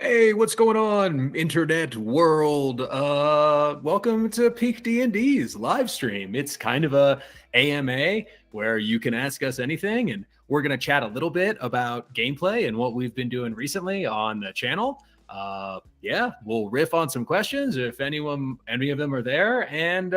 Hey, what's going on, internet world? Welcome to PeakD&D's live stream. It's kind of a AMA where you can ask us anything, and we're going to chat a little bit about gameplay and what we've been doing recently on the channel. Yeah, we'll riff on some questions if any of them are there, and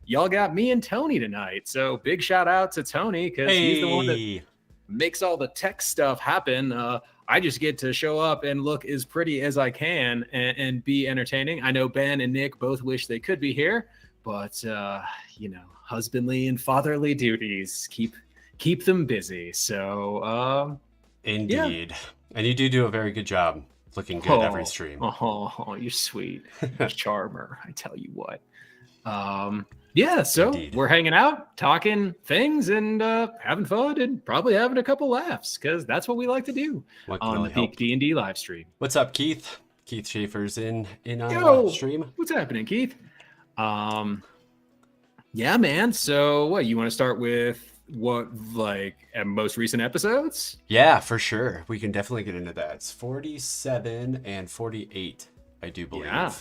y'all got me and Tony tonight. So big shout out to Tony because he's the one that makes all the tech stuff happen. I just get to show up and look as pretty as I can and be entertaining. I know Ben and Nick both wish they could be here, but husbandly and fatherly duties keep them busy. So indeed. Yeah. And you do a very good job looking good every stream. Oh, you're sweet. Charmer, I tell you what. Yeah, so Indeed. We're hanging out, talking things, and having fun, and probably having a couple laughs, because that's what we like to do on the PeakD&D live stream. What's up, Keith? Keith Schaefer's in on the stream. What's happening, Keith? Yeah, man. So, what you want to start with? What most recent episodes? Yeah, for sure. We can definitely get into that. It's 47 and 48, I do believe. Yeah.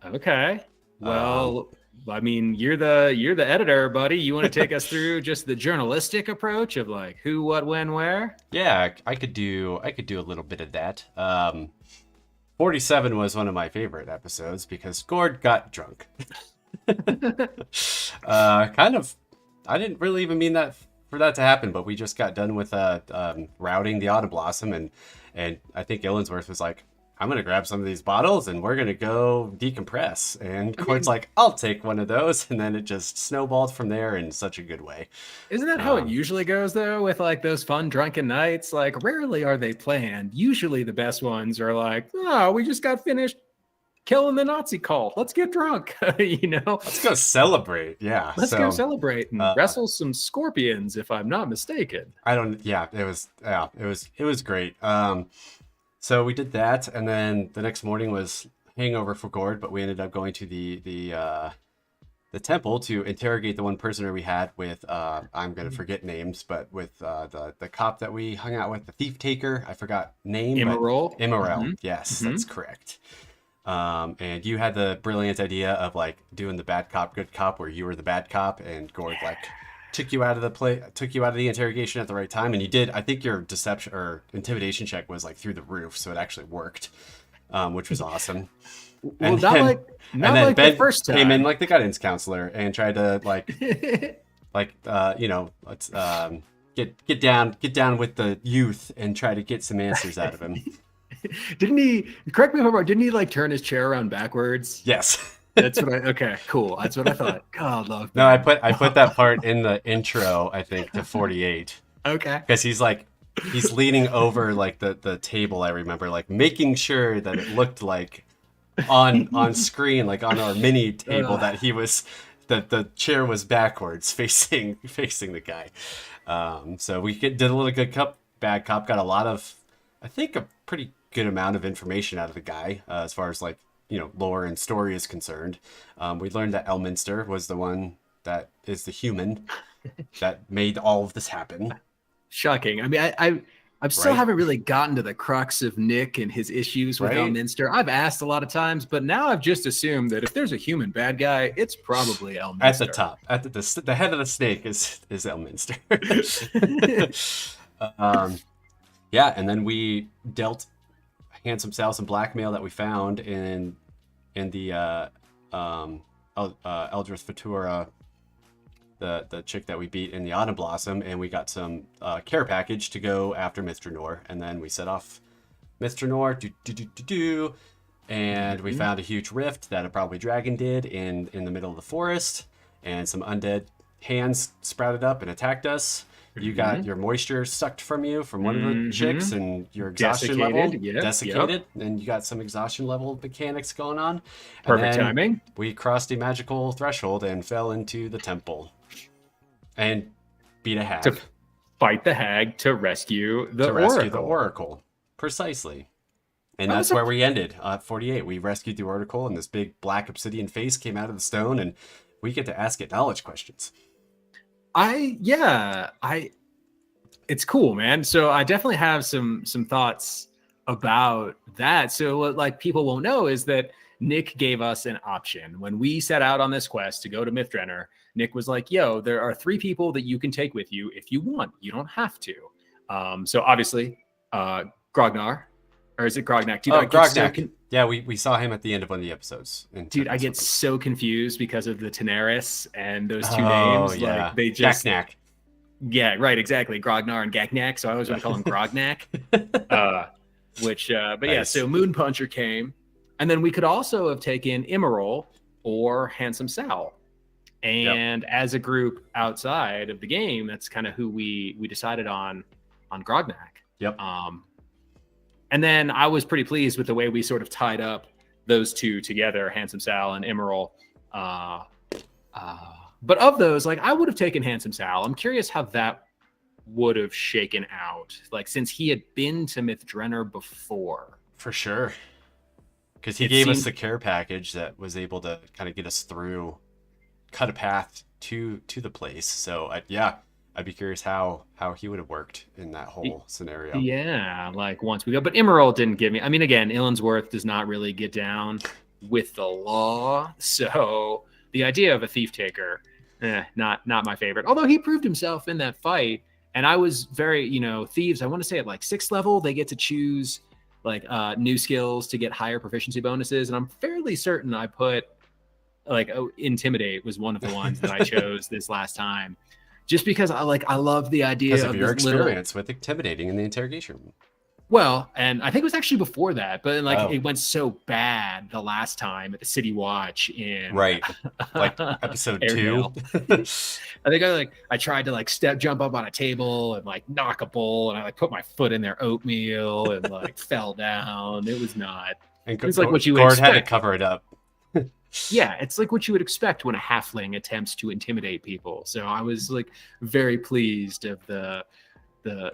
Okay. Well. I mean, you're the editor, buddy. You want to take us through just the journalistic approach of like who, what, when, where? Yeah, I could do a little bit of that. 47 was one of my favorite episodes because Gord got drunk. I didn't really even mean that for that to happen, but we just got done with routing the Autumn Blossom, and I think Illensworth was like, I'm going to grab some of these bottles and we're going to go decompress. And Gord's like, I'll take one of those. And then it just snowballed from there in such a good way. Isn't that how it usually goes, though, with like those fun drunken nights? Like, rarely are they planned. Usually the best ones are like, oh, we just got finished killing the Nazi cult. Let's get drunk, Let's go celebrate. Yeah. Let's go celebrate and wrestle some scorpions, if I'm not mistaken. It was great. So we did that, and then the next morning was hangover for Gord, but we ended up going to the temple to interrogate the one prisoner we had with I'm gonna forget names, but with the cop that we hung out with, the thief taker. I forgot name. Immoral. Mm-hmm. Yes, that's correct. And you had the brilliant idea of like doing the bad cop, good cop, where you were the bad cop, and Gord took you out of the interrogation at the right time, and you did. I think your deception or intimidation check was like through the roof, so it actually worked, which was awesome. Well, and then Ben the first time came in like the guidance counselor and tried to let's get down with the youth and try to get some answers out of him. Didn't he? Correct me if I'm wrong. Didn't he like turn his chair around backwards? Yes. That's what okay, cool. That's what I thought. God, love. No, I put that part in the intro, I think, to 48. Okay. Because he's leaning over like the table, I remember, like making sure that it looked like on screen, like on our mini table, that the chair was backwards facing the guy. So we did a little good bad cop, got a lot of, I think, a pretty good amount of information out of the guy, as far as like, lore and story is concerned. We learned that Elminster was the one that is the human that made all of this happen. Shocking. I mean, I still haven't really gotten to the crux of Nick and his issues with Elminster. I've asked a lot of times, but now I've just assumed that if there's a human bad guy, it's probably Elminster. At the top, the head of the snake is Elminster. Yeah, and then we dealt handsome Sal and blackmail that we found in the Eldrith Fatura, the chick that we beat in the Autumn Blossom, and we got some care package to go after Mr. Nor, and then we set off Mr. Nor, and we found a huge rift that a probably dragon did in the middle of the forest, and some undead hands sprouted up and attacked us. You got your moisture sucked from you from one of the chicks, and your exhaustion level desiccated, and you got some exhaustion level mechanics going on. Perfect timing. We crossed a magical threshold and fell into the temple and beat a hag. To fight the hag to rescue the oracle. Precisely. And that's where we ended. 48. We rescued the oracle, and this big black obsidian face came out of the stone, and we get to ask it knowledge questions. It's cool, man. So I definitely have some thoughts about that. So what like people won't know is that Nick gave us an option. When we set out on this quest to go to Mythdrenner, Nick was like, yo, there are 3 people that you can take with you if you want. You don't have to. So obviously, Grognar, or is it Grognak? Dude, Grognak. Yeah, we saw him at the end of one of the episodes. Dude, I get so confused because of the Tenaris and those 2 Oh, names. yeah. Like they just Gaknak. Yeah, right, exactly. Grognar and Gaknak. So I always want to call him Grognak. But Nice. yeah, so Moon Puncher came, and then we could also have taken Immerol or Handsome Sal. And as a group outside of the game, that's kind of who we decided on Grognak. Yep. And then I was pretty pleased with the way we sort of tied up those 2 together, Handsome Sal and Immerol. But of those, like I would have taken Handsome Sal. I'm curious how that would have shaken out, like since he had been to Mythdrenner before. For sure. Because he gave us the care package that was able to kind of get us through, cut a path to the place. So I'd be curious how he would have worked in that whole scenario. Yeah, like once we go. But Immerol didn't give me, I mean, again, Illinsworth does not really get down with the law. So the idea of a thief taker, not my favorite. Although he proved himself in that fight. And I was very, thieves, I want to say at like 6th level, they get to choose like new skills to get higher proficiency bonuses. And I'm fairly certain I put like Intimidate was one of the ones that I chose this last time. Just because I love the idea of your experience with intimidating in the interrogation room. Well, and I think it was actually before that, but it went so bad the last time at the City Watch in like episode 2. I think I tried to jump up on a table and like knock a bowl, and I put my foot in their oatmeal and fell down. It was not. And it's like what you Gord expect. had to cover it up. Yeah, it's like what you would expect when a halfling attempts to intimidate people. So I was like very pleased of the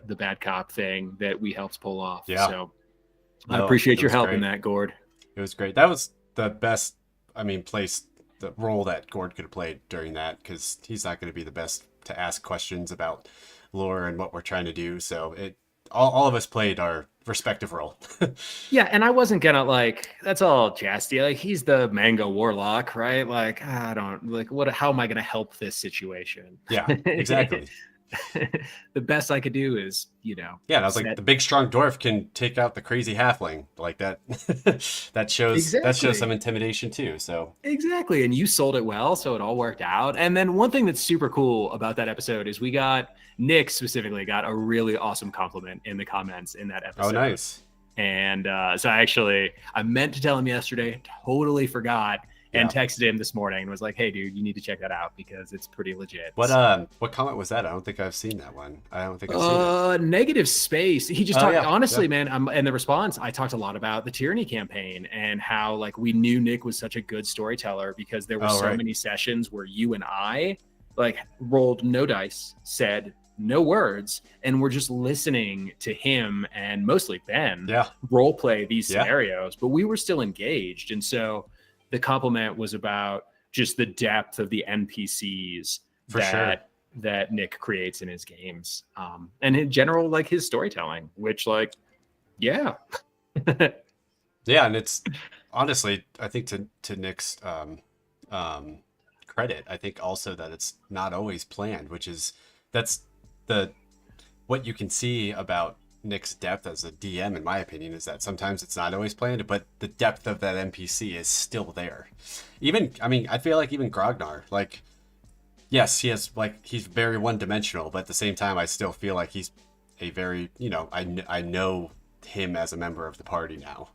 bad cop thing that we helped pull off. Yeah. So I appreciate your help in that, Gord. It was great. That was the best, the role that Gord could have played during that, because he's not going to be the best to ask questions about lore and what we're trying to do. So all of us played our respective role. Yeah, and I wasn't gonna that's all Jasty. He's the Mango Warlock, right? I don't how am I gonna help this situation? Yeah, exactly. The best I could do is, Yeah, and I was the big strong dwarf can take out the crazy halfling like that. that shows some intimidation too. So exactly, and you sold it well, so it all worked out. And then one thing that's super cool about that episode is Nick specifically got a really awesome compliment in the comments in that episode. Oh, nice. And so I meant to tell him yesterday, totally forgot. And texted him this morning and was like, "Hey, dude, you need to check that out because it's pretty legit." What comment was that? I don't think I've seen that one. I don't think I've seen it. Negative space. He just talked honestly, man. And the response, I talked a lot about the Tyranny campaign and how we knew Nick was such a good storyteller because there were many sessions where you and I rolled no dice, said no words, and we're just listening to him and mostly Ben role play these scenarios, but we were still engaged. And so the compliment was about just the depth of the NPCs that Nick creates in his games. And in general, his storytelling, which yeah. Yeah. And it's honestly, I think to Nick's credit, I think also that it's not always planned, that's what you can see about Nick's depth as a DM, in my opinion, is that sometimes it's not always planned, but the depth of that NPC is still there. I feel like even Grognar, yes, he has he's very one-dimensional, but at the same time, I still feel like he's a very, I know him as a member of the party now.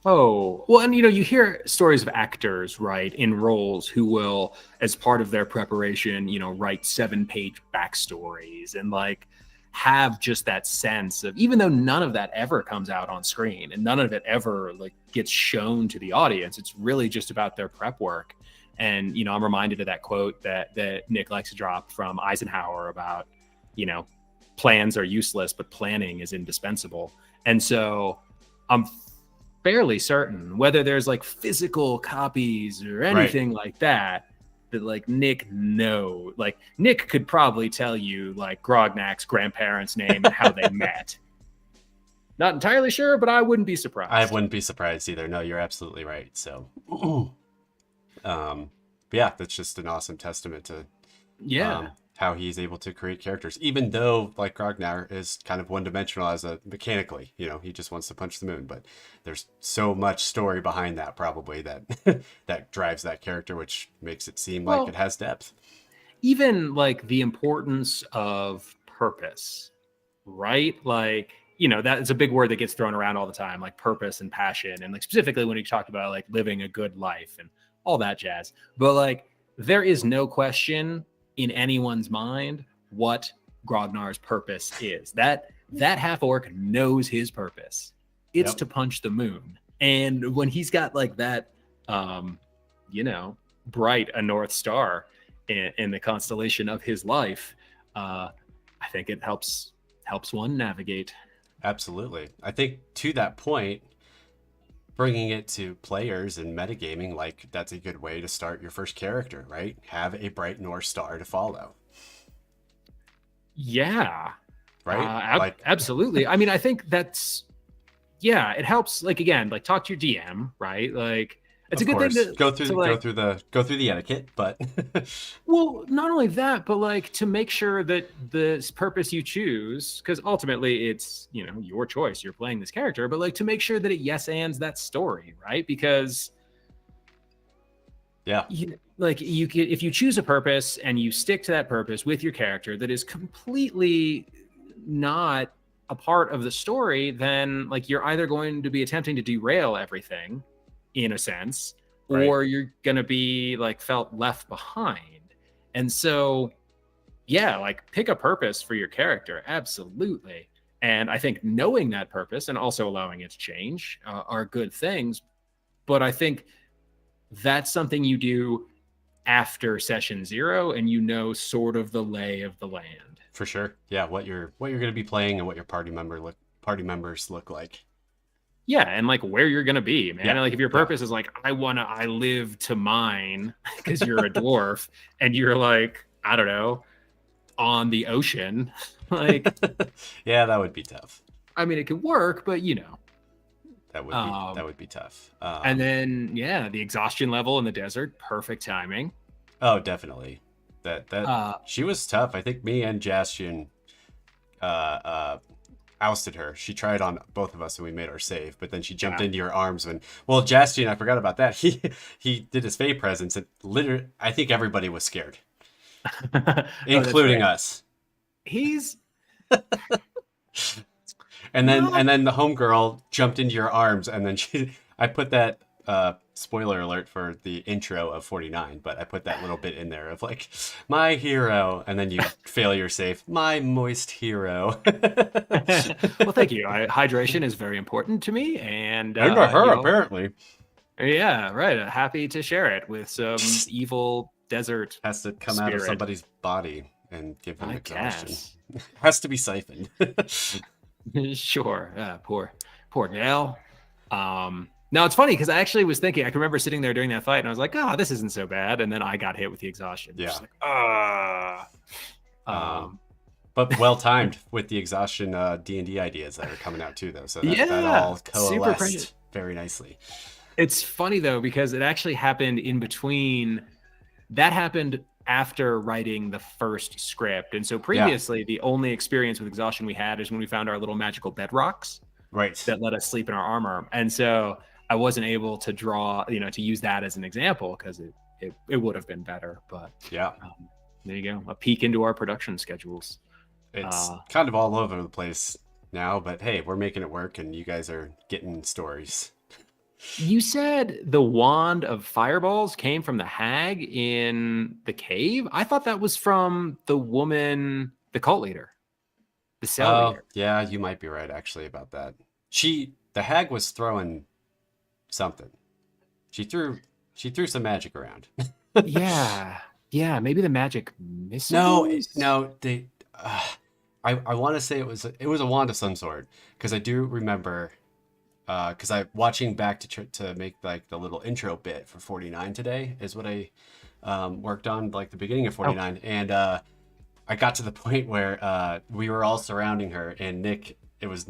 Oh, well, and you hear stories of actors, right, in roles who will, as part of their preparation, write 7-page backstories and have just that sense of, even though none of that ever comes out on screen and none of it ever gets shown to the audience, it's really just about their prep work. And I'm reminded of that quote that Nick likes to drop from Eisenhower about plans are useless but planning is indispensable. And so I'm fairly certain, whether there's physical copies or anything like that Nick Nick could probably tell you Grognak's grandparents' name and how they met. Not entirely sure, but I wouldn't be I surprised. wouldn't be surprised either. No, you're absolutely right. So, but yeah, that's just an awesome testament to Yeah. how he's able to create characters, even though like Ragnar is kind of one dimensional as a mechanically, he just wants to punch the moon, but there's so much story behind that probably that that drives that character, which makes it seem like it has depth. Even like the importance of purpose, right? Like, that is a big word that gets thrown around all the time, like purpose and passion. And like specifically when you talked about like living a good life and all that jazz. But like there is no question in anyone's mind what Grognar's purpose is. That half orc knows his purpose. It's to punch the moon. And when he's got like that bright a North Star in the constellation of his life, I think it helps one navigate. Absolutely. I think to that point, bringing it to players and metagaming, like that's a good way to start your first character, right? Have a bright North Star to follow. Yeah. Right? Absolutely. I mean, I think that's, it helps. Like, again, like talk to your DM, right? Like, it's a good thing to go through the etiquette, but well, not only that, but like to make sure that the purpose you choose, because ultimately it's your choice, you're playing this character, but like to make sure that it yes ands that story, right? Because if you choose a purpose and you stick to that purpose with your character that is completely not a part of the story, then like you're either going to be attempting to derail everything in a sense, or you're going to be like felt left behind. And so, like pick a purpose for your character. Absolutely. And I think knowing that purpose and also allowing it to change are good things. But I think that's something you do after session 0 and sort of the lay of the land. For sure. Yeah. What you're going to be playing and what your party members look like. Yeah, and like where you're gonna be, man. And like if your purpose is like I live to mine because you're a dwarf and you're like, I don't know, on the ocean, like yeah, that would be tough. I mean, it could work, but that would be tough. And then the exhaustion level in the desert, perfect timing. Oh, definitely. That she was tough. I think me and Jastian ousted her. She tried on both of us and we made our save, but then she jumped into your arms and Jastian, I forgot about that. He did his Fey presence and literally I think everybody was scared. Including us. He's and then the homegirl jumped into your arms and then I put that spoiler alert for the intro of 49, but I put that little bit in there of like my hero, and then you fail your save, my moist hero. Well, thank you. Hydration is very important to me, and to her apparently. Yeah, right. Happy to share it with some evil desert. Has to come spirit out of somebody's body and give them exhaustion. Guess. Has to be siphoned. Sure. Poor gal. Now it's funny because I actually was thinking, I can remember sitting there during that fight and I was like, this isn't so bad. And then I got hit with the exhaustion. Yeah. But well timed with the exhaustion D&D ideas that are coming out too, though. So that all coalesced very nicely. It's funny though, because it actually happened in between. That happened after writing the first script. And so previously the only experience with exhaustion we had is when we found our little magical bedrocks. Right. That let us sleep in our armor. And so I wasn't able to draw, to use that as an example because it would have been better. But there you go. A peek into our production schedules. It's kind of all over the place now, but hey, we're making it work and you guys are getting stories. You said the wand of fireballs came from the hag in the cave? I thought that was from the woman, the cult leader. The cell leader. Yeah, you might be right actually about that. The hag was throwing something. She threw some magic around. yeah, maybe the magic missiles? No, they I want to say it was a wand of some sort because I do remember because I watching back to make like the little intro bit for 49 today is what I worked on, like the beginning of 49 and I got to the point where we were all surrounding her and Nick, it was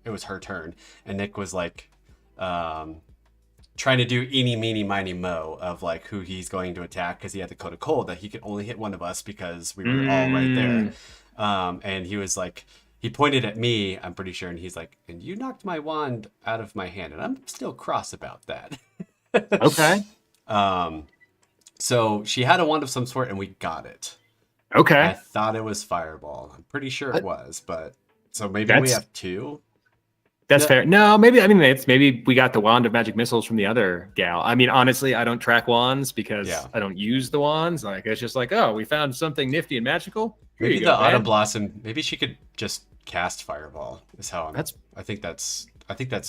it was her turn, and Nick was like trying to do eeny meeny miny mo of like who he's going to attack, because he had the code of cold that he could only hit one of us because we were all right there. And he was like, he pointed at me, I'm pretty sure, and he's like, and you knocked my wand out of my hand, and I'm still cross about that. Okay. So she had a wand of some sort, and we got it. Okay. I thought it was Fireball. I'm pretty sure it was, but so maybe we have two. That's fair. No, maybe, I mean, maybe we got the wand of magic missiles from the other gal. I mean, honestly, I don't track wands because I don't use the wands. Like, it's just like, oh, we found something nifty and magical. Here Maybe you go, the Autumn man. Blossom. Maybe she could just cast Fireball. Is how I'm. I think that's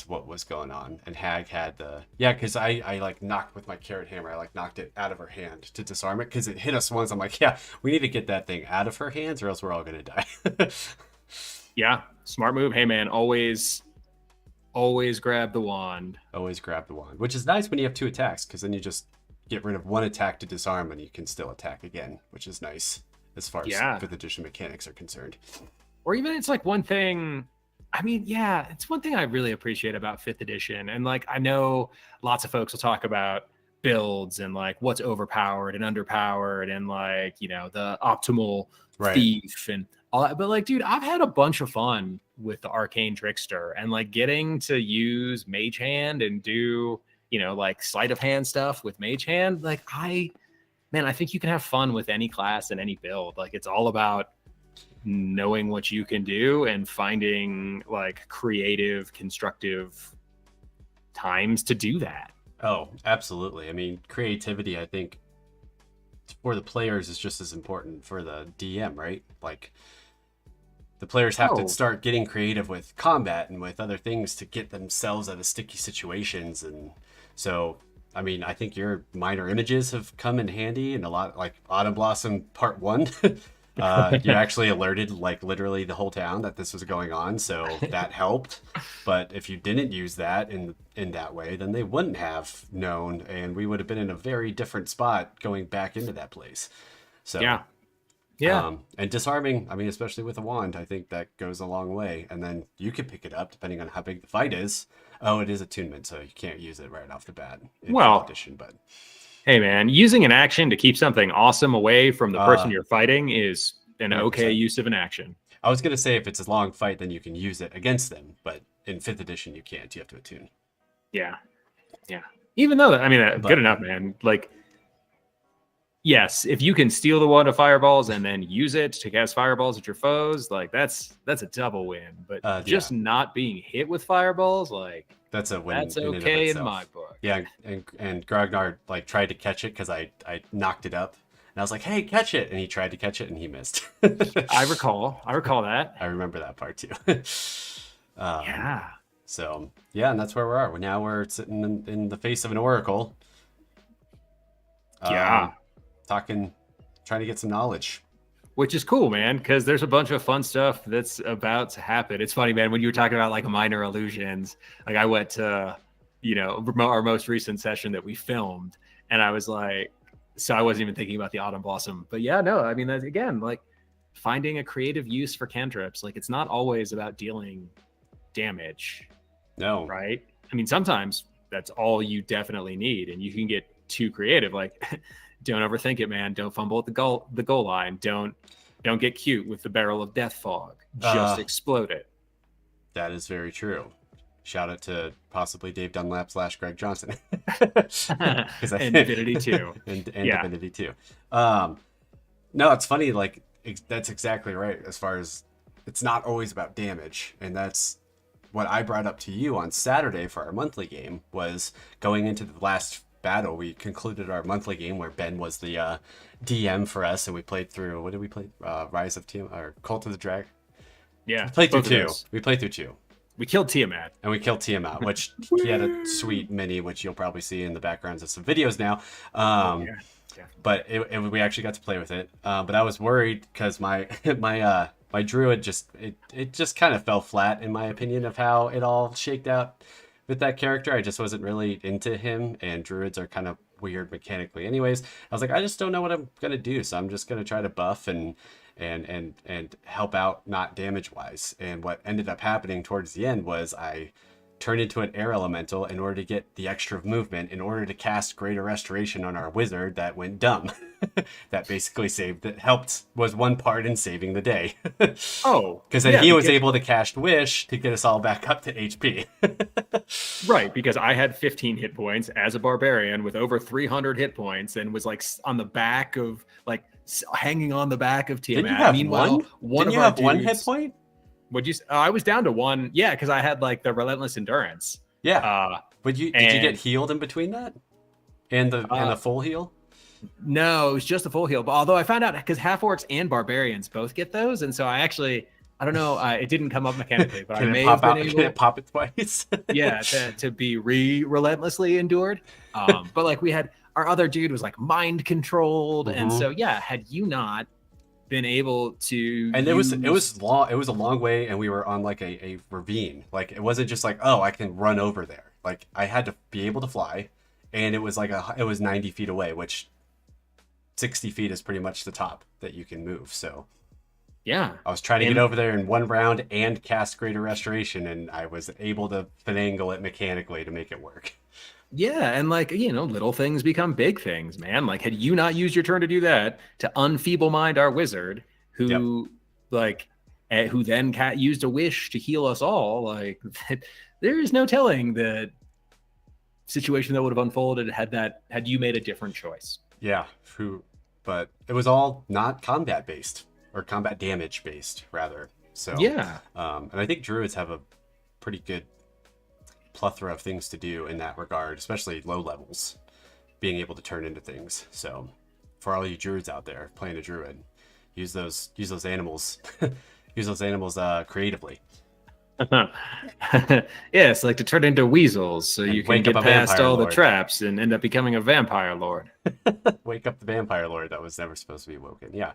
what was going on. And Hag had the because I like knocked with my carrot hammer. I like knocked it out of her hand to disarm it because it hit us once. I'm like, yeah, we need to get that thing out of her hands or else we're all gonna die. Yeah, smart move. Hey, man, always grab the wand. Always grab the wand, which is nice when you have two attacks, because then you just get rid of one attack to disarm and you can still attack again, which is nice as far as 5th edition mechanics are concerned. Or even it's like one thing, I mean, yeah, it's one thing I really appreciate about 5th edition. And like, I know lots of folks will talk about builds and like what's overpowered and underpowered and like, you know, the optimal thief and all that. But like, dude, I've had a bunch of fun with the Arcane Trickster and like getting to use Mage Hand and do, you know, like sleight of hand stuff with Mage Hand. Like, I think you can have fun with any class and any build. Like, it's all about knowing what you can do and finding like creative, constructive times to do that. Oh, absolutely. I mean, creativity, I think, for the players is just as important for the DM, right? Like, the players have to start getting creative with combat and with other things to get themselves out of sticky situations. And so, I mean, I think your minor images have come in handy, and a lot, like Autumn Blossom Part 1. You actually alerted like literally the whole town that this was going on, so that helped. But if you didn't use that in that way, then they wouldn't have known, and we would have been in a very different spot going back into that place. So and disarming, I mean, especially with a wand, I think that goes a long way. And then you can pick it up depending on how big the fight is. Oh, it is attunement, so you can't use it right off the bat in edition, but hey, man, using an action to keep something awesome away from the person you're fighting is an 100%. Okay use of an action. I was going to say if it's a long fight, then you can use it against them. But in 5th edition, you can't. You have to attune. Yeah. Yeah. Even though, I mean, good enough, man. Like, yes, if you can steal the wand of fireballs and then use it to cast fireballs at your foes, like that's a double win. But just not being hit with fireballs, like, that's a win. That's okay in my book. Yeah, and Grognar like tried to catch it because I knocked it up, and I was like, "Hey, catch it!" And he tried to catch it, and he missed. I recall that. I remember that part too. Yeah. So yeah, and that's where we are. Now we're sitting in the face of an oracle. Trying to get some knowledge. Which is cool, man, because there's a bunch of fun stuff that's about to happen. It's funny, man, when you were talking about like minor illusions, like I went to, you know, our most recent session that we filmed, and I was like, so I wasn't even thinking about the Autumn Blossom. But yeah, no, I mean, that's, again, like finding a creative use for cantrips. Like, it's not always about dealing damage. No. Right? I mean, sometimes that's all you definitely need, and you can get too creative. Like, don't overthink it, man. Don't fumble at the goal line. Don't get cute with the barrel of death fog. Just explode it. That is very true. Shout out to possibly Dave Dunlap / Greg Johnson. And Divinity 2. and Divinity 2. No, it's funny. Like, that's exactly right. As far as it's not always about damage. And that's what I brought up to you on Saturday for our monthly game, was going into the last battle. We concluded our monthly game where Ben was the DM for us, and we played through, what did we play? Rise of Tiamat, or Cult of the Dragon? Yeah. We played through 2. We played through 2. We killed Tiamat. And we killed Tiamat, which he had a sweet mini, which you'll probably see in the backgrounds of some videos now. But we actually got to play with it. But I was worried because my druid just kind of fell flat, in my opinion, of how it all shaked out with that character. I just wasn't really into him, and druids are kind of weird mechanically anyways. I was like, I just don't know what I'm gonna do, so I'm just gonna try to buff and and help out, not damage wise. And what ended up happening towards the end was I turned into an air elemental in order to get the extra movement, in order to cast Greater Restoration on our wizard that went dumb. That basically was one part in saving the day. Oh, because then he was able to cast Wish to get us all back up to HP. Right, because I had 15 hit points as a barbarian with over 300 hit points and was like on the back of hanging on the back of Tiamat. Didn't you have Meanwhile, one? Didn't you have one hit point? Would you? I was down to one. Yeah, because I had like the relentless endurance. Yeah. Did you get healed in between that, and the full heal? No, it was just a full heal. But although I found out because half orcs and barbarians both get those, and so I don't know. It didn't come up mechanically, but I may have been able. Can it pop it twice? Yeah, to be relentlessly endured. But like we had our other dude was like mind controlled, and so yeah, had you not been able to, and it was a long way, and we were on like a ravine. Like it wasn't just like, oh, I can run over there. Like I had to be able to fly, and it was 90 feet away, which 60 feet is pretty much the top that you can move. So yeah, I was trying to get over there in one round and cast Greater Restoration, and I was able to finagle it mechanically to make it work. Yeah, and little things become big things, man. Like, had you not used your turn to do that, to unfeeble mind our wizard, who who then used a wish to heal us all, there is no telling the situation that would have unfolded had you made a different choice. Yeah, but it was all not combat based, or combat damage based, rather. So yeah, and I think druids have a pretty good plethora of things to do in that regard, especially low levels, being able to turn into things. So for all you druids out there playing a druid, use those animals use those animals creatively. Yes, like to turn into weasels so you can get past all the traps and end up becoming a vampire lord. Wake up the vampire lord that was never supposed to be woken. Yeah.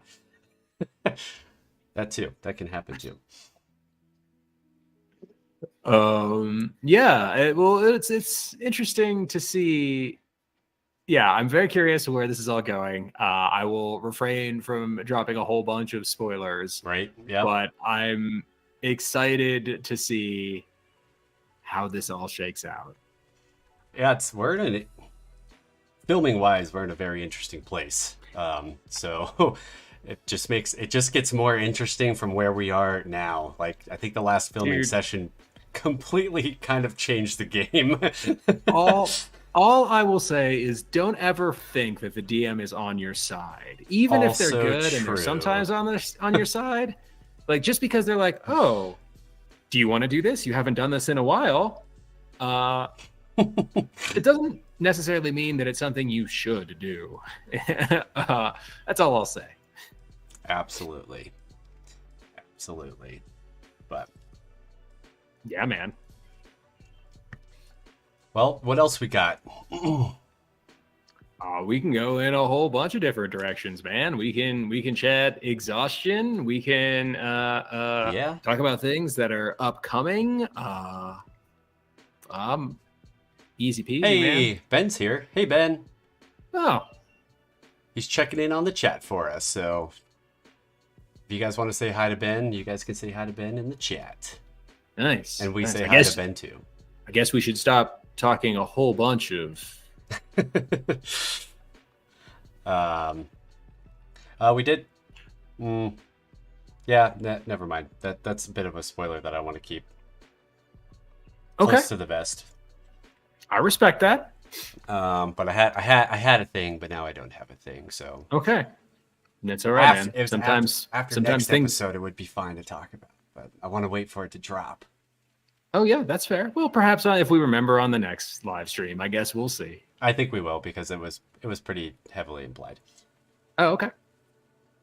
That too, that can happen too. It's interesting to see. Yeah, I'm very curious to where this is all going. I will refrain from dropping a whole bunch of spoilers. Right. Yeah. But I'm excited to see how this all shakes out. Yeah, filming wise, we're in a very interesting place. So it just gets more interesting from where we are now. Like I think the last filming session completely kind of changed the game. all I will say is don't ever think that the DM is on your side, even if they're good and they're sometimes on your side. Like just because they're like, oh, do you want to do this? You haven't done this in a while. It doesn't necessarily mean that it's something you should do. That's all I'll say. Absolutely. But yeah, man. Well, what else we got? We can go in a whole bunch of different directions, man. We can chat exhaustion. We can talk about things that are upcoming. Easy peasy, hey, man. Ben's here. Hey, Ben. Oh. He's checking in on the chat for us, so if you guys want to say hi to Ben, you guys can say hi to Ben in the chat. Nice. And we say hi to Ben too. I guess we should stop talking a whole bunch of we did never mind. That's a bit of a spoiler that I want to keep close to the vest. I respect that. But I had a thing, but now I don't have a thing, so okay. That's all right, man. Sometimes next things episode it would be fine to talk about, but I want to wait for it to drop. Oh yeah, that's fair. Well, perhaps if we remember on the next live stream, I guess we'll see. I think we will because it was pretty heavily implied. Oh, okay.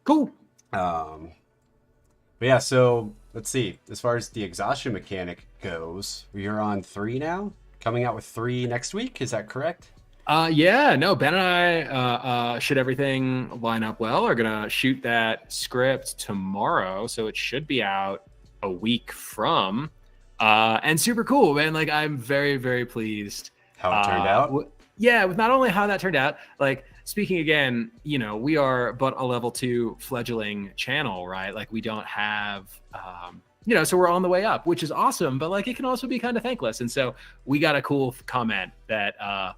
Cool. But yeah, so let's see. As far as the exhaustion mechanic goes, you're on 3 now, coming out with 3 next week. Is that correct? Yeah, no, Ben and I, should everything line up well, are going to shoot that script tomorrow. So it should be out a week from, and super cool, man. Like I'm very, very pleased. How it turned out? Yeah. With not only how that turned out, like speaking again, we are but a level 2 fledgling channel, right? Like we don't have, so we're on the way up, which is awesome, but like it can also be kind of thankless. And so we got a cool comment that I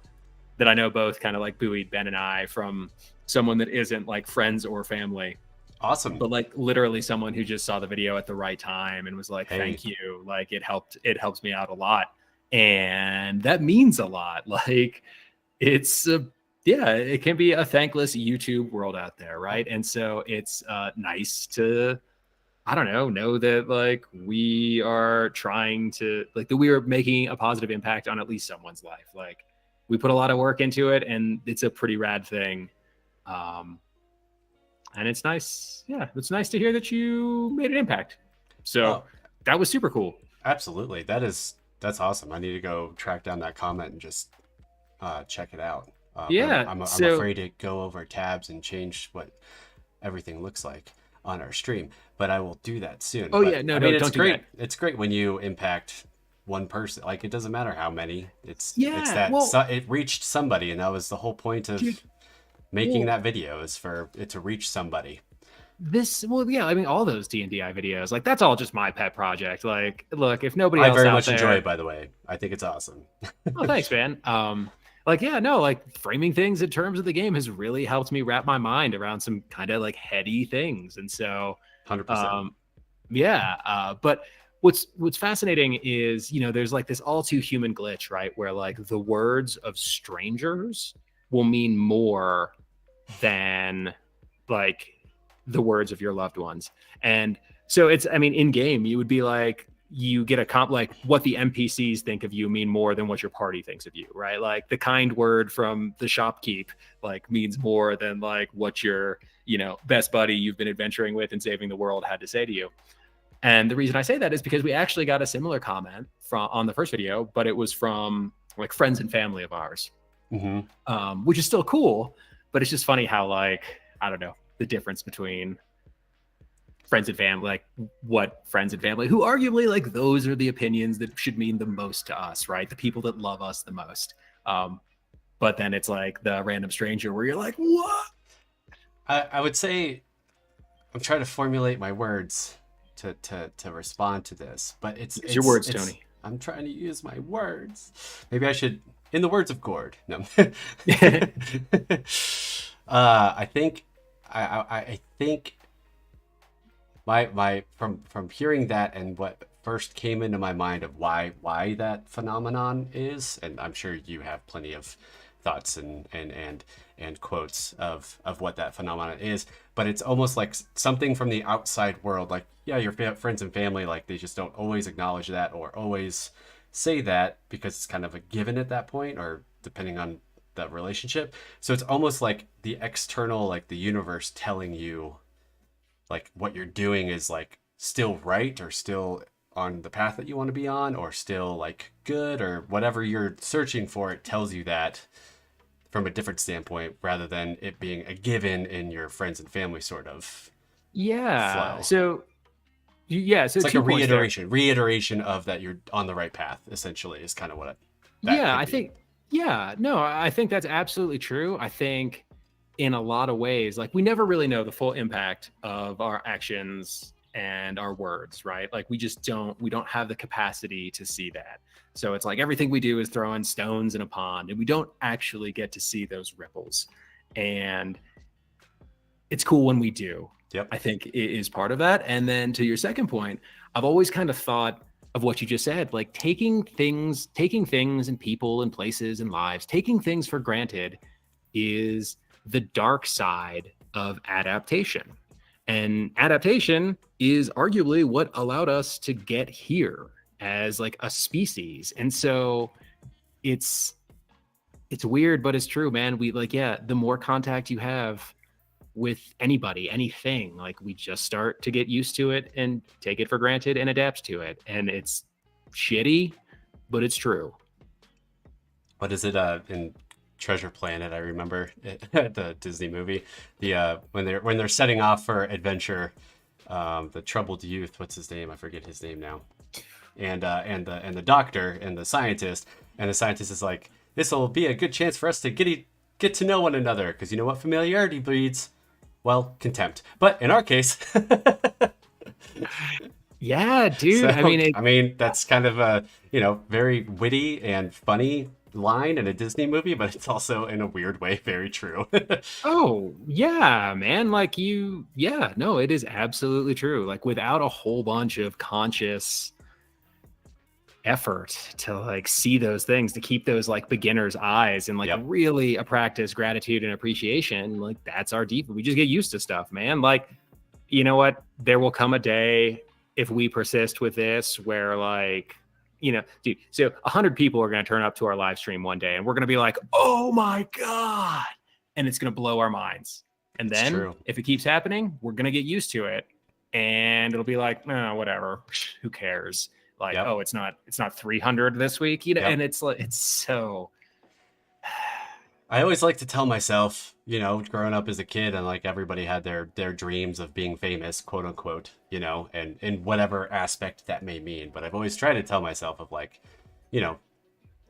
know both kind of like buoyed Ben and I from someone that isn't like friends or family. Awesome. But like literally someone who just saw the video at the right time and was like, thank you. Like it helps me out a lot. And that means a lot. Like it's it can be a thankless YouTube world out there, right? And so it's nice to, I don't know that like we are trying to, like that we are making a positive impact on at least someone's life. Like we put a lot of work into it and it's a pretty rad thing. And it's nice. Yeah, it's nice to hear that you made an impact. So that was super cool. Absolutely. That's awesome. I need to go track down that comment and just check it out. I'm afraid to go over tabs and change what everything looks like on our stream, but I will do that soon. It's great. It's great when you impact one person. Like it doesn't matter how many. It reached somebody, and that was the whole point of making that video, is for it to reach somebody. All those D&D videos, like that's all just my pet project. Like, look, if nobody else, I very much enjoy it, by the way. I think it's awesome. Oh, thanks, man. Framing things in terms of the game has really helped me wrap my mind around some kind of like heady things. And so 100%. But what's fascinating is, there's like this all too human glitch, right? Where like the words of strangers will mean more than like the words of your loved ones. And so in game, you would be like, you get like what the NPCs think of you mean more than what your party thinks of you, right? Like the kind word from the shopkeep like means more than like what your, best buddy you've been adventuring with and saving the world had to say to you. And the reason I say that is because we actually got a similar comment on the first video, but it was from like friends and family of ours. Mm-hmm. Which is still cool, but it's just funny how like, I don't know, the difference between friends and family, like what friends and family, who arguably like those are the opinions that should mean the most to us, right? The people that love us the most. But then it's like the random stranger where you're like, what? I would say I'm trying to formulate my words to respond to this, but it's your words, Tony. I'm trying to use my words. Maybe I should, in the words of Gord. No. I think my from hearing that and what first came into my mind of why that phenomenon is, and I'm sure you have plenty of thoughts and quotes of what that phenomenon is, but it's almost like something from the outside world, like your friends and family, like they just don't always acknowledge that or always say that because it's kind of a given at that point, or depending on the relationship. So it's almost like the external, like the universe telling you like what you're doing is like still right, or still on the path that you want to be on, or still like good, or whatever you're searching for. It tells you that from a different standpoint, rather than it being a given in your friends and family sort of flow. So it's like a reiteration of that you're on the right path, essentially, is kind of what I think that's absolutely true. I think in a lot of ways, like we never really know the full impact of our actions and our words, right? Like we don't have the capacity to see that. So it's like everything we do is throwing stones in a pond, and we don't actually get to see those ripples. And it's cool when we do. Yep. I think it is part of that. And then to your second point, I've always kind of thought of what you just said, like taking things and people and places and lives, taking things for granted is the dark side of adaptation. And adaptation is arguably what allowed us to get here as like a species. And so it's weird, but it's true, man. The more contact you have with anybody, anything, like we just start to get used to it and take it for granted and adapt to it. And it's shitty, but it's true. What is it in Treasure Planet? I remember the Disney movie, the when they're setting off for adventure, the troubled youth, what's his name? I forget his name now. And the doctor and the scientist is like, this will be a good chance for us to get get to know one another, because you know what familiarity breeds? Well, contempt. But in our case, Yeah, dude. I so mean, I mean that's kind of a very witty and funny line in a Disney movie, but it's also in a weird way very true. oh, yeah, man. Like yeah, no, it is absolutely true. Like without a whole bunch of conscious effort to like see those things, to keep those like beginner's eyes and like Yep. really practice gratitude and appreciation, like that's our default. We just get used to stuff, man. Like, you know what? There will come a day if we persist with this where like, dude, so 100 people are going to turn up to our live stream one day and we're going to be like, oh my God. And it's going to blow our minds. And It's then true. if it keeps happening, we're going to get used to it. And it'll be like, no, whatever. Who cares? Like, Yep. oh, it's not 300 this week, Yep. and it's like, it's so. I always like to tell myself, growing up as a kid, and like everybody had their dreams of being famous, quote unquote, and in whatever aspect that may mean. But I've always tried to tell myself of like, you know,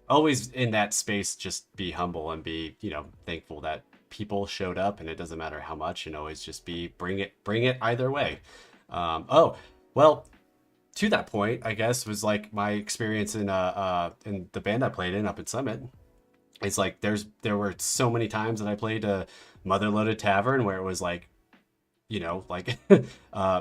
always in that space, just be humble and be, thankful that people showed up, and it doesn't matter how much, and always just bring it either way. Oh, well, to that point, I guess was like my experience in the band I played in up at Summit. It's like there were so many times that I played a Mother Loaded Tavern where it was like, like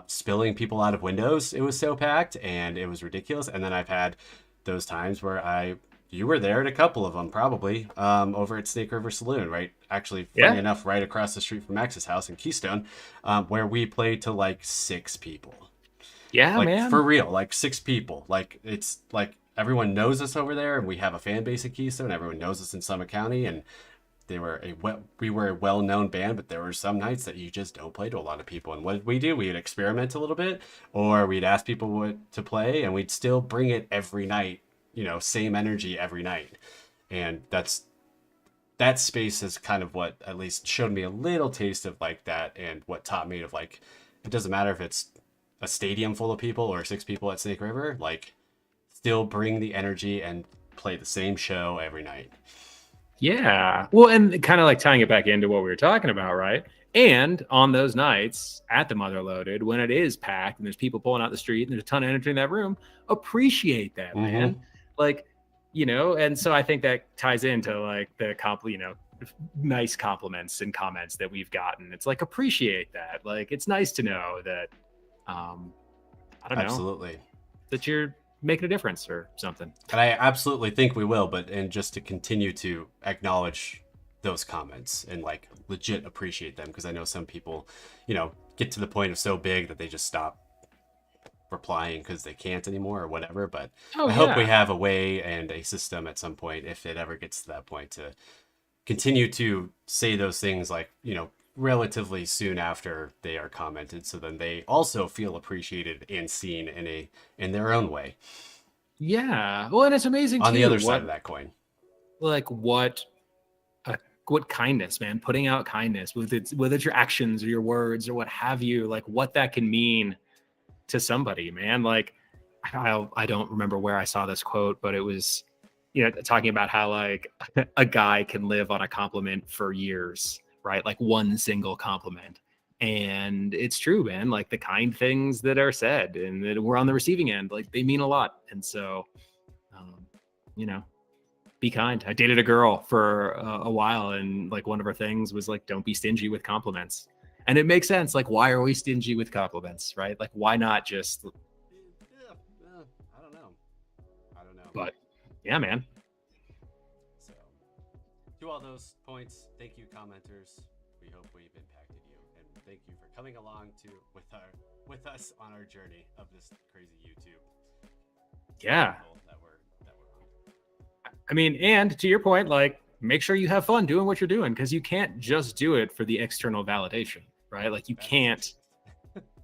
spilling people out of windows. It was so packed and it was ridiculous. And then I've had those times where you were there at a couple of them probably, over at Snake River Saloon, right? Actually, funny enough, right across the street from Max's house in Keystone, where we played to like 6 people. Yeah, Like for man. real, like 6 people. Like it's like everyone knows us over there, and we have a fan base at Keystone. Everyone knows us in Summit County, and we were a well-known band, but there were some nights that you just don't play to a lot of people. And what did we do? We'd experiment a little bit, or we'd ask people to play, and we'd still bring it every night. Same energy every night, and that space is kind of what at least showed me a little taste of like that, and what taught me of like it doesn't matter if it's a stadium full of people or 6 people at Snake River, like still bring the energy and play the same show every night. Yeah. Well, and kind of like tying it back into what we were talking about, right? And on those nights at the Mother Loaded, when it is packed and there's people pulling out the street and there's a ton of energy in that room, appreciate that, man. Mm-hmm. Like, and so I think that ties into like the nice compliments and comments that we've gotten. It's like, appreciate that. Like, it's nice to know that, I don't know, Absolutely. that you're making a difference or something. And I absolutely think we will, and just to continue to acknowledge those comments and like legit appreciate them, because I know some people, get to the point of so big that they just stop replying because they can't anymore or whatever. But I hope we have a way and a system at some point, if it ever gets to that point, to continue to say those things like, relatively soon after they are commented, so then they also feel appreciated and seen in their own way. Yeah. Well, and it's amazing on too, the other side of that coin. Like what kindness, man, putting out kindness, whether it's your actions or your words or what have you, like what that can mean to somebody, man. Like I don't remember where I saw this quote, but it was, talking about how like a guy can live on a compliment for years, right? Like one single compliment. And it's true, man. Like the kind things that are said and that we're on the receiving end, like they mean a lot. And so, be kind. I dated a girl for a while, and like one of her things was like, don't be stingy with compliments. And it makes sense. Like, why are we stingy with compliments, right? Like, why not just? I don't know. But yeah, man. So, to all those points, thank you, commenters. We hope we've impacted you, and thank you for coming along with us on our journey of this crazy YouTube. Yeah. I mean, and to your point, like, make sure you have fun doing what you're doing, because you can't just do it for the external validation, right? Like, you can't.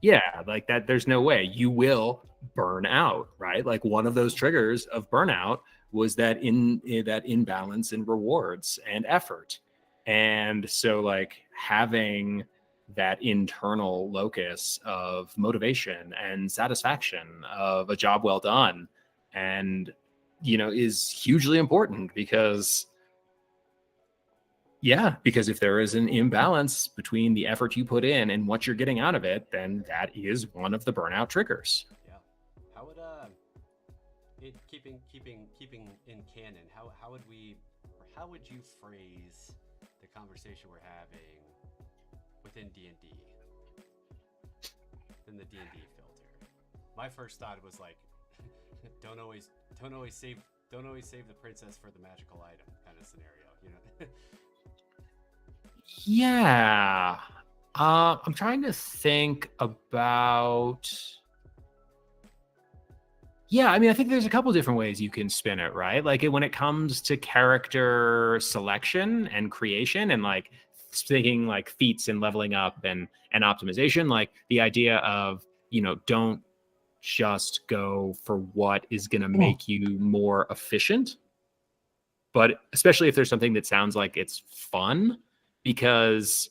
Yeah, like that. There's no way. You will burn out, right? Like one of those triggers of burnout was that imbalance in rewards and effort. And so like having that internal locus of motivation and satisfaction of a job well done and is hugely important, because Yeah, because if there is an imbalance between the effort you put in and what you're getting out of it, then that is one of the burnout triggers. Yeah. How would keeping in canon, how would you phrase the conversation we're having within D&D? Than the D&D filter. My first thought was like, don't always save the princess for the magical item kind of scenario, you know. Yeah. I'm trying to think about. Yeah, I mean, I think there's a couple different ways you can spin it, right? Like when it comes to character selection and creation and like thinking like feats and leveling up and optimization, like the idea of, don't just go for what is going to make you more efficient, but especially if there's something that sounds like it's fun, because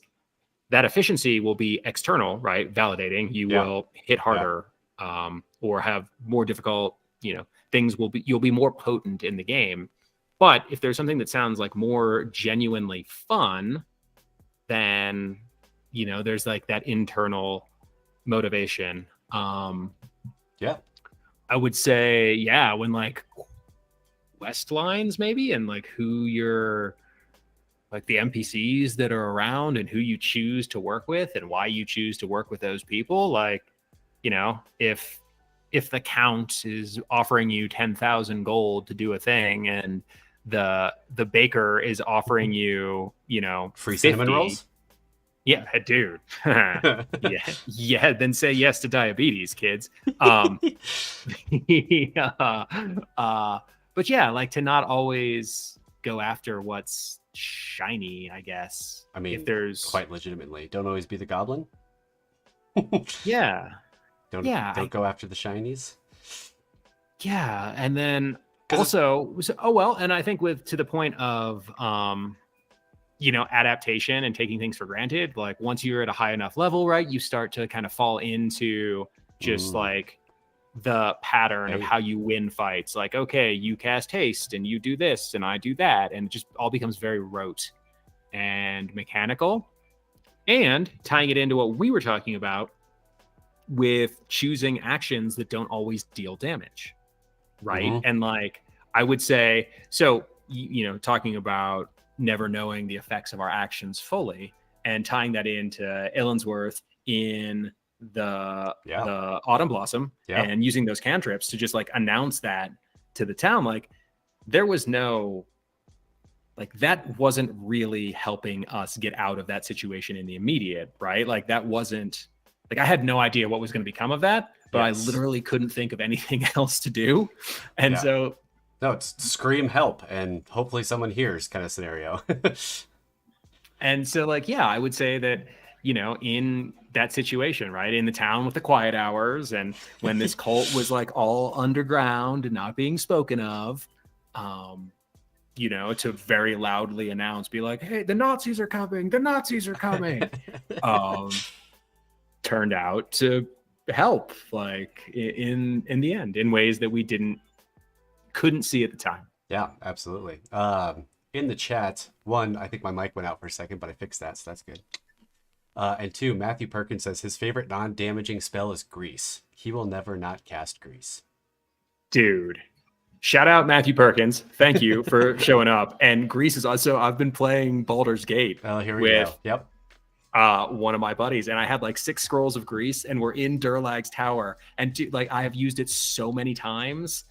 that efficiency will be external, right? Validating. You will hit harder, or have more difficult, things you'll be more potent in the game. But if there's something that sounds like more genuinely fun, then, there's like that internal motivation. I would say, when like quest lines maybe, and like who you're like the NPCs that are around and who you choose to work with and why you choose to work with those people. Like, if the count is offering you 10,000 gold to do a thing and the baker is offering you, free 50, cinnamon rolls. Yeah, dude. Then say yes to diabetes, kids. But yeah, like to not always go after what's shiny, I guess. I mean, if there's quite legitimately, don't always be the goblin. Yeah. Don't go after the shinies. Yeah, and then also, and I think to the point of adaptation and taking things for granted, like once you're at a high enough level, right, you start to kind of fall into just like the pattern of how you win fights. Like, okay, you cast haste and you do this and I do that, and it just all becomes very rote and mechanical. And tying it into what we were talking about with choosing actions that don't always deal damage, right? And like I would say, so talking about never knowing the effects of our actions fully and tying that into Illinsworth in the Autumn Blossom and using those cantrips to just like announce that to the town. Like there was no, like that wasn't really helping us get out of that situation in the immediate, right? Like that wasn't, like I had no idea what was going to become of that, but I literally couldn't think of anything else to do. And so no, it's scream help and hopefully someone hears kind of scenario. And so like, I would say that, in that situation, right, in the town with the quiet hours and when this cult was like all underground and not being spoken of, to very loudly announce, be like, hey, the Nazis are coming, turned out to help, like in the end, in ways that we couldn't see at the time. Yeah, absolutely. In the chat, one, I think my mic went out for a second, but I fixed that, so that's good. And two, Matthew Perkins says his favorite non-damaging spell is Grease. He will never not cast Grease. Dude, shout out Matthew Perkins. Thank you for showing up. And Grease is also, I've been playing Baldur's Gate here we go. Yep. One of my buddies, and I had like 6 scrolls of Grease, and we're in Durlag's tower, and like I have used it so many times,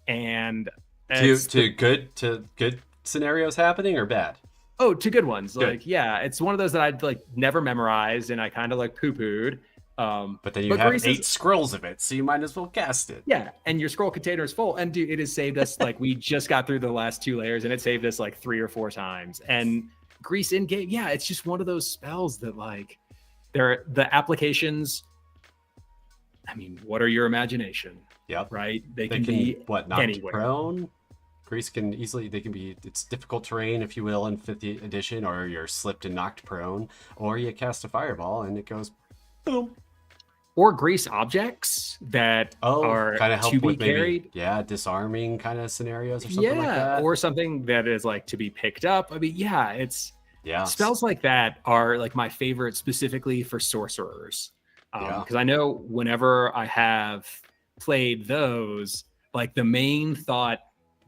and to good scenarios happening or bad? Oh, to good ones. Good. Like it's one of those that I'd like never memorized, and I kind of like poo-pooed. But then you have Grease 8 scrolls of it, so you might as well cast it. Yeah, and your scroll container is full, and dude, it has saved us. Like we just got through the last 2 layers, and it saved us like 3 or 4 times. And Grease in game, it's just one of those spells that like the applications. I mean, what are your imagination? Yeah, right. They can be knocked anywhere. Prone. Grease can easily. They can be. It's difficult terrain, if you will, in 5th edition, or you're slipped and knocked prone, or you cast a fireball and it goes boom. Or Grease objects that are kind of help to be with carried. Maybe, disarming kind of scenarios or something like that. Or something that is like to be picked up. I mean, it's Yeah. spells like that are like my favorite specifically for sorcerers. Yeah. Because I know whenever I have played those, like the main thought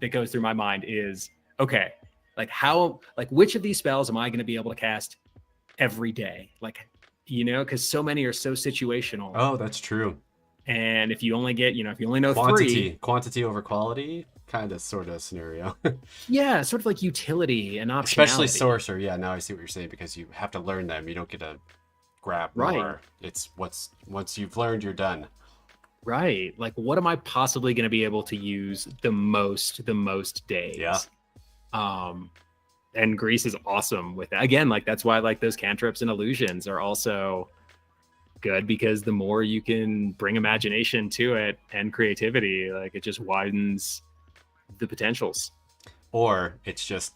that goes through my mind is, okay, like which of these spells am I going to be able to cast every day? Like, because so many are so situational. Oh, that's true. And if you only get, if you only know three. Quantity over quality, kind of sort of scenario. Yeah, sort of like utility and optionality. Especially sorcerer. Yeah, now I see what you're saying, because you have to learn them. You don't get to grab more. Right. It's once you've learned, you're done. Right. Like, what am I possibly going to be able to use the most days? Yeah. And Grease is awesome with that. Again, like that's why like those cantrips and illusions are also good, because the more you can bring imagination to it and creativity, like it just widens the potentials. Or it's just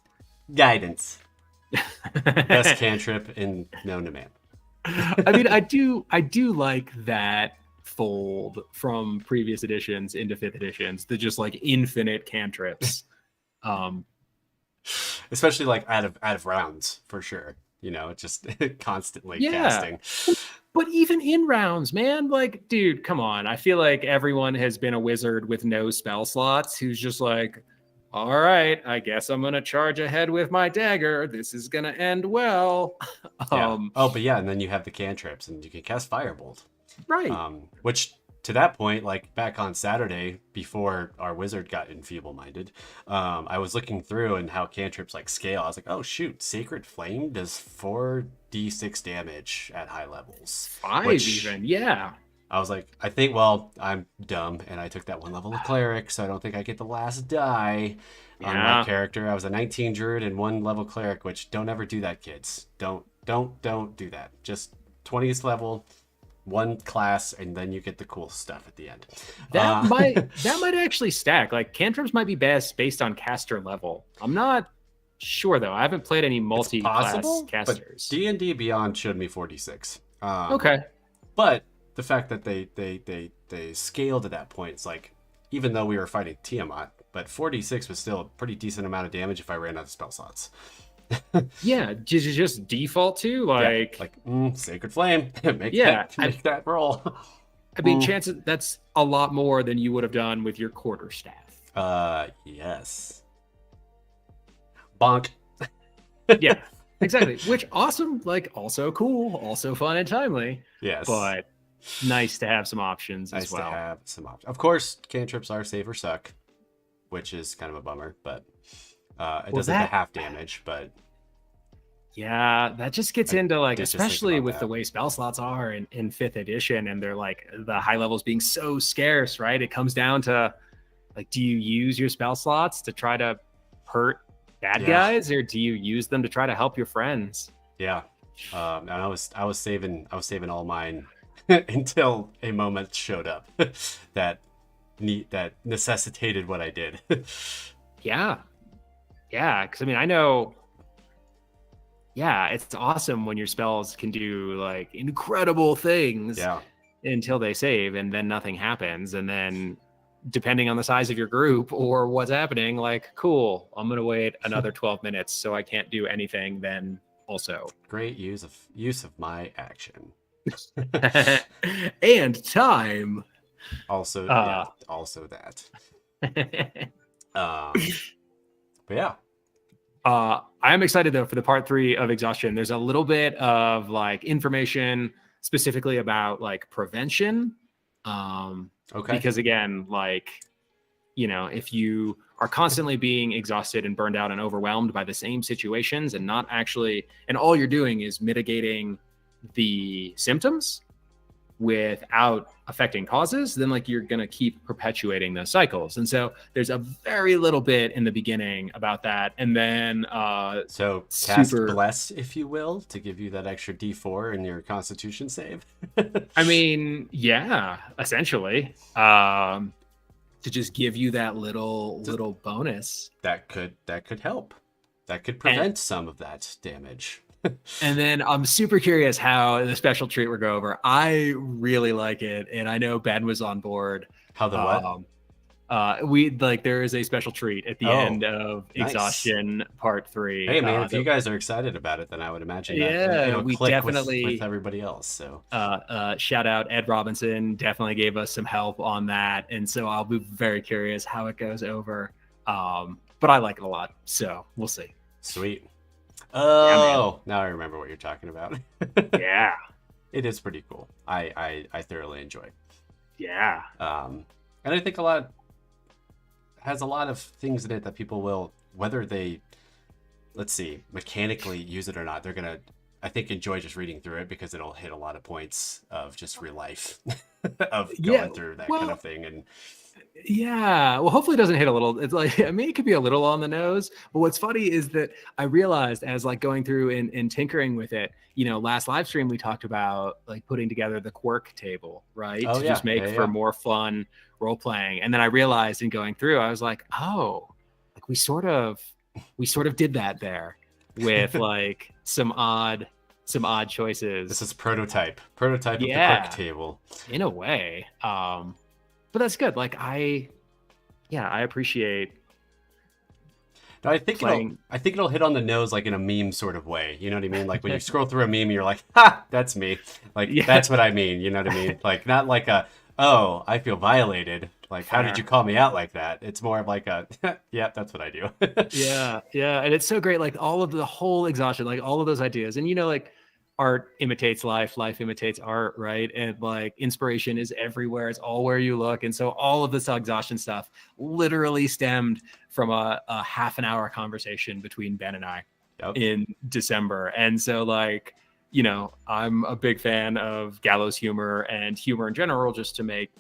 guidance. Best cantrip in known to man. I mean, I do like that fold from previous editions into 5th editions, the just like infinite cantrips. Especially like out of rounds, for sure. Just constantly casting. But even in rounds, man, like, dude, come on. I feel like everyone has been a wizard with no spell slots who's just like, all right, I guess I'm going to charge ahead with my dagger. This is going to end well. Yeah. And then you have the cantrips, and you can cast Firebolt. Right. Which, to that point, like back on Saturday, before our wizard got enfeeble-minded, I was looking through and how cantrips like scale. I was like, oh shoot, Sacred Flame does 4d6 damage at high levels. 5 even, yeah. I was like, I'm dumb, and I took that 1 level of cleric, so I don't think I get the last die on my character. I was a 19 druid and 1 level cleric, which don't ever do that, kids. Don't do that. Just 20th level, 1 class, and then you get the cool stuff at the end. That might actually stack. Like cantrips might be best based on caster level. I'm not sure though. I haven't played any multi-class casters. But D&D Beyond showed me 46. Okay. But the fact that they scaled to that point, it's like, even though we were fighting Tiamat, but 46 was still a pretty decent amount of damage if I ran out of spell slots. Yeah, just default to Sacred Flame. make that roll. I mean, chances that's a lot more than you would have done with your quarterstaff. Yes. Bonk. Yeah, exactly. Which awesome, like also cool, also fun and timely. Yes. But nice to have some options as well. Nice to have some options. Of course, cantrips are save or suck, which is kind of a bummer, but it doesn't have half damage, but yeah, that just gets into like, especially with the way spell slots are in 5th edition, and they're like the high levels being so scarce, right? It comes down to like, do you use your spell slots to try to hurt bad guys, or do you use them to try to help your friends? Yeah. And I was saving all mine until a moment showed up that necessitated what I did. Yeah, because I mean, I know. Yeah, it's awesome when your spells can do like incredible things until they save, and then nothing happens, and then depending on the size of your group or what's happening, like, cool, I'm gonna wait another 12 minutes, so I can't do anything then also. Great use of my action. And time. Also, also that. But yeah. I'm excited though for the part 3 of Exhaustion. There's a little bit of like information specifically about like prevention. Okay. Because again, like, if you are constantly being exhausted and burned out and overwhelmed by the same situations, and not actually, and all you're doing is mitigating the symptoms without affecting causes, then like you're going to keep perpetuating those cycles. And so there's a very little bit in the beginning about that. And then so cast Bless, if you will, to give you that extra D4 in your Constitution save. I mean, yeah, essentially, to just give you that little bonus that could help. That could prevent some of that damage. And then I'm super curious how the special treat will go over. I really like it, and I know Ben was on board. How the what? We like there is a special treat at the Oh, end of nice. Exhaustion Part 3. Hey man, if you guys are excited about it, then I would imagine that Yeah, it'll we click with definitely everybody else. So shout out Ed Robinson. Definitely gave us some help on that, and so I'll be very curious how it goes over. But I like it a lot, so we'll see. sweet. Yeah, man. Oh, now I remember what you're talking about. Yeah, It is pretty cool. I thoroughly enjoy. yeah, And I think a lot has a lot of things in it that people will, whether they, let's see, mechanically use it or not, they're gonna, I think, enjoy just reading through it because it'll hit a lot of points of just real life of yeah. going through that kind Well, of thing. And yeah. Well, hopefully it doesn't hit a little. It's like, I mean, it could be a little on the nose. But what's funny is that I realized as like going through and tinkering with it, last live stream we talked about like putting together the quirk table, right? oh To yeah, just make yeah, for yeah. more fun role playing. And then I realized in going through, I was like, oh, like we sort of did that there with like some odd choices. This is prototype of the Yeah, quirk table. in a way. But that's good. Like I appreciate No, playing. I think it'll hit on the nose like in a meme sort of way. You know what I mean? Like when you scroll through a meme, you're like, ha, that's me. Like Yeah, that's what I mean. You know what I mean? Like not like a, oh, I feel violated. Like how did you fair. call me out like that? It's more of like a, yeah, that's what I do. Yeah, yeah, and it's so great. Like all of the whole exhaustion, like all of those ideas, and like art imitates life, life imitates art, right? And like inspiration is everywhere; it's all where you look. And so all of this exhaustion stuff literally stemmed from a half an hour conversation between Ben and I Yep. in December. And so like I'm a big fan of gallows humor and humor in general, just to make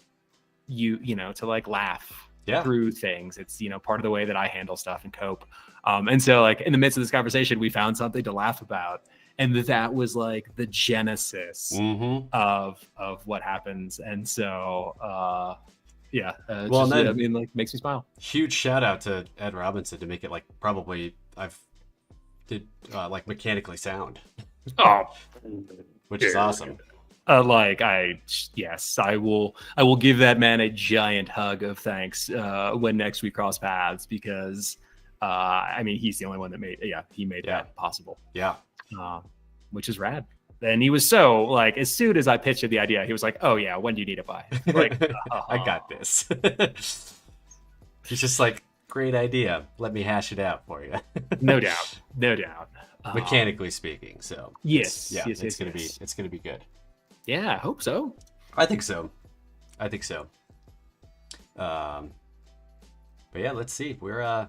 to like laugh Yeah. through things. It's part of the way that I handle stuff and cope. And so like in the midst of this conversation, we found something to laugh about, and that was like the genesis Mm-hmm. of what happens. And so yeah, Well, just and I then mean, like makes me smile. huge shout out to Ed Robinson to make it like probably I've did like mechanically sound, Oh, which is dude. awesome. Like yes, I will give that man a giant hug of thanks when next we cross paths, because I mean he's the only one that he made Yeah. that possible, Yeah. which is rad. And he was so like, as soon as I pitched him the idea, he was like, "Oh yeah, when do you need it by?" Like, I got this. He's just like, great idea. Let me hash it out for you. no doubt, no doubt. Mechanically speaking, so Yes, yeah, yes, it's yes, gonna yes. be it's gonna be good. Yeah, I hope so. I think so. I think so. But yeah, let's see. We're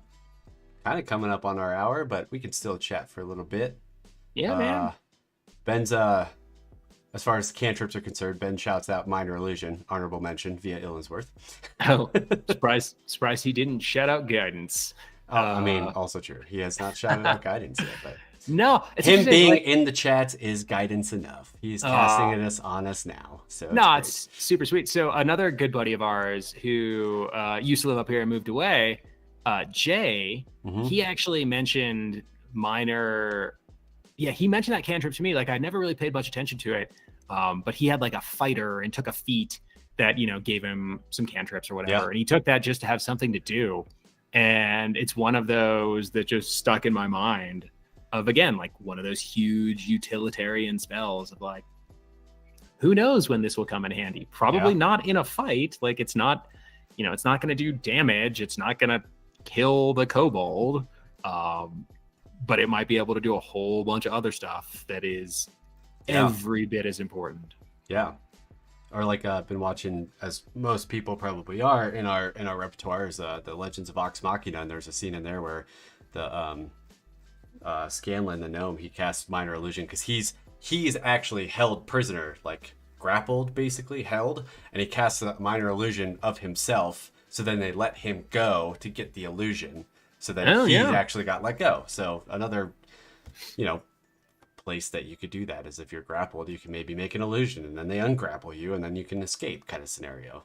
kind of coming up on our hour, but we can still chat for a little bit. Yeah, man. Ben's as far as cantrips are concerned, Ben shouts out Minor Illusion, honorable mention via Illinsworth. Oh, surprised he didn't shout out guidance. I mean, also true. He has not shouted out guidance yet, but No, it's him interesting, being like, in the chat is guidance enough. He's casting it on us now. So no, great. it's super sweet. So another good buddy of ours who used to live up here and moved away, Jay, Mhm. he actually mentioned minor. Yeah, he mentioned that cantrip to me. Like I never really paid much attention to it, but he had like a fighter and took a feat that gave him some cantrips or whatever, Yeah. and he took that just to have something to do. And it's one of those that just stuck in my mind of, again, like one of those huge utilitarian spells of like, who knows when this will come in handy? Probably Yeah. not in a fight. Like it's not going to do damage. It's not going to kill the kobold. But it might be able to do a whole bunch of other stuff that is Yeah. every bit as important. Yeah. Or like I've been watching, as most people probably are in our repertoire, is the Legends of Vox Machina, and there's a scene in there where the Scanlan, the gnome, he casts Minor Illusion because he's actually held prisoner, like grappled, basically held, and he casts a Minor Illusion of himself. So then they let him go to get the illusion. So then Oh, he yeah. actually got let go. So another, place that you could do that is if you're grappled, you can maybe make an illusion and then they ungrapple you and then you can escape, kind of scenario.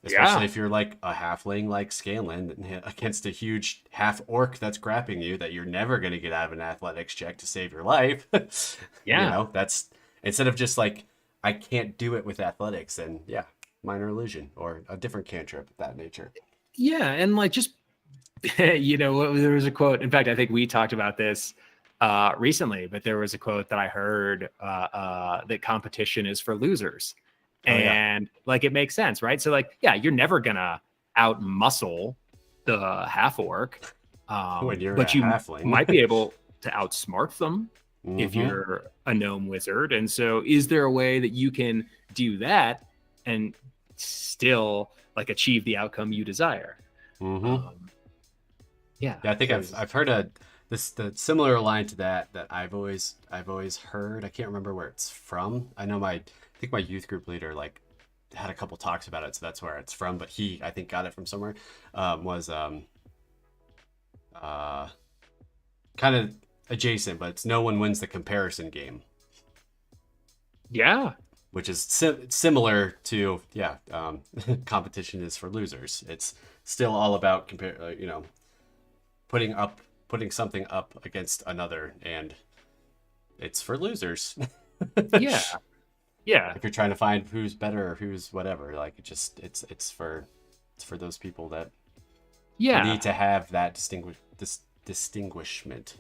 Especially Yeah. if you're like a halfling like Scanlan against a huge half orc that's grappling you that you're never going to get out of an athletics check to save your life. Yeah. That's instead of just like, I can't do it with athletics, then yeah, Minor Illusion or a different cantrip of that nature. Yeah, and like just there was a quote. In fact, I think we talked about this recently, but there was a quote that I heard that competition is for losers. Oh, yeah. And like it makes sense, right? So like, yeah, you're never gonna out muscle the half orc, When you're but a you halfling. might be able to outsmart them if Mm-hmm. you're a gnome wizard. And so, is there a way that you can do that and still like achieve the outcome you desire? Mm-hmm. Yeah, I think I've heard the similar line to that I've always heard. I can't remember where it's from. I know I think my youth group leader like had a couple talks about it, so that's where it's from. But he, I think, got it from somewhere. Was kind of adjacent, but it's no one wins the comparison game. Yeah, Which is similar to competition is for losers. It's still all about putting something up against another, and it's for losers. yeah, yeah. If you're trying to find who's better or who's whatever, like it's for those people that need to have that distinguishment.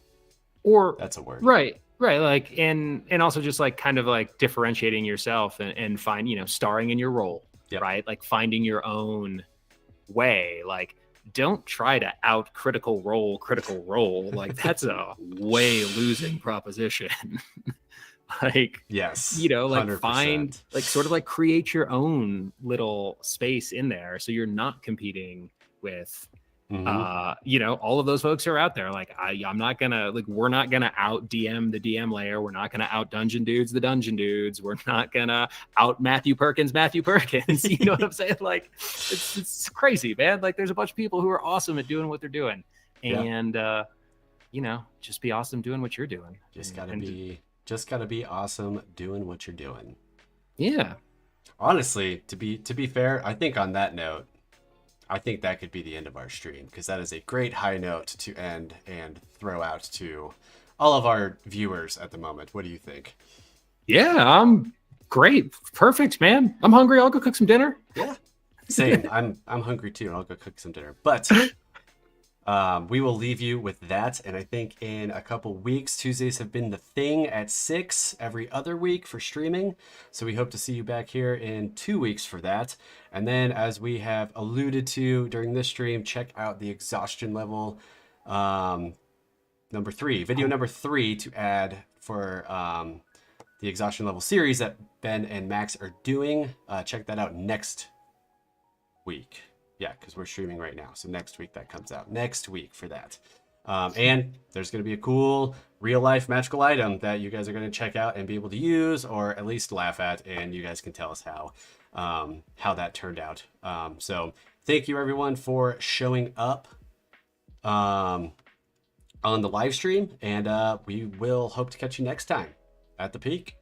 Or that's a word. Right. Like, and also just like kind of like differentiating yourself and find, starring in your role, Yep. right? Like finding your own way. Like, don't try to out critical role. Like that's a way losing proposition. Like, yes, like 100%. Find, like sort of like create your own little space in there. So you're not competing with, all of those folks are out there. Like I'm not gonna, like, we're not gonna out DM the DM layer. We're not gonna out dungeon dudes the dungeon dudes. We're not gonna out Matthew Perkins. You know what I'm saying? Like it's crazy, man. Like there's a bunch of people who are awesome at doing what they're doing, and just be awesome doing what you're doing. Just gotta be awesome doing what you're doing. Yeah. Honestly, to be fair, I think on that note, I think that could be the end of our stream, because that is a great high note to end and throw out to all of our viewers at the moment. What do you think? Yeah, I'm great. Perfect, man. I'm hungry. I'll go cook some dinner. Yeah. Same. I'm hungry too, and I'll go cook some dinner. But we will leave you with that, and I think in a couple weeks, Tuesdays have been the thing at 6 every other week for streaming, so we hope to see you back here in 2 weeks for that. And then, as we have alluded to during this stream, check out the exhaustion level number 3, video number 3 to add for the exhaustion level series that Ben and Max are doing. Check that out next week. Yeah, because we're streaming right now. So next week that comes out. Next week for that. And there's going to be a cool real-life magical item that you guys are going to check out and be able to use, or at least laugh at, and you guys can tell us how that turned out. So thank you, everyone, for showing up on the live stream, and we will hope to catch you next time at the Peak.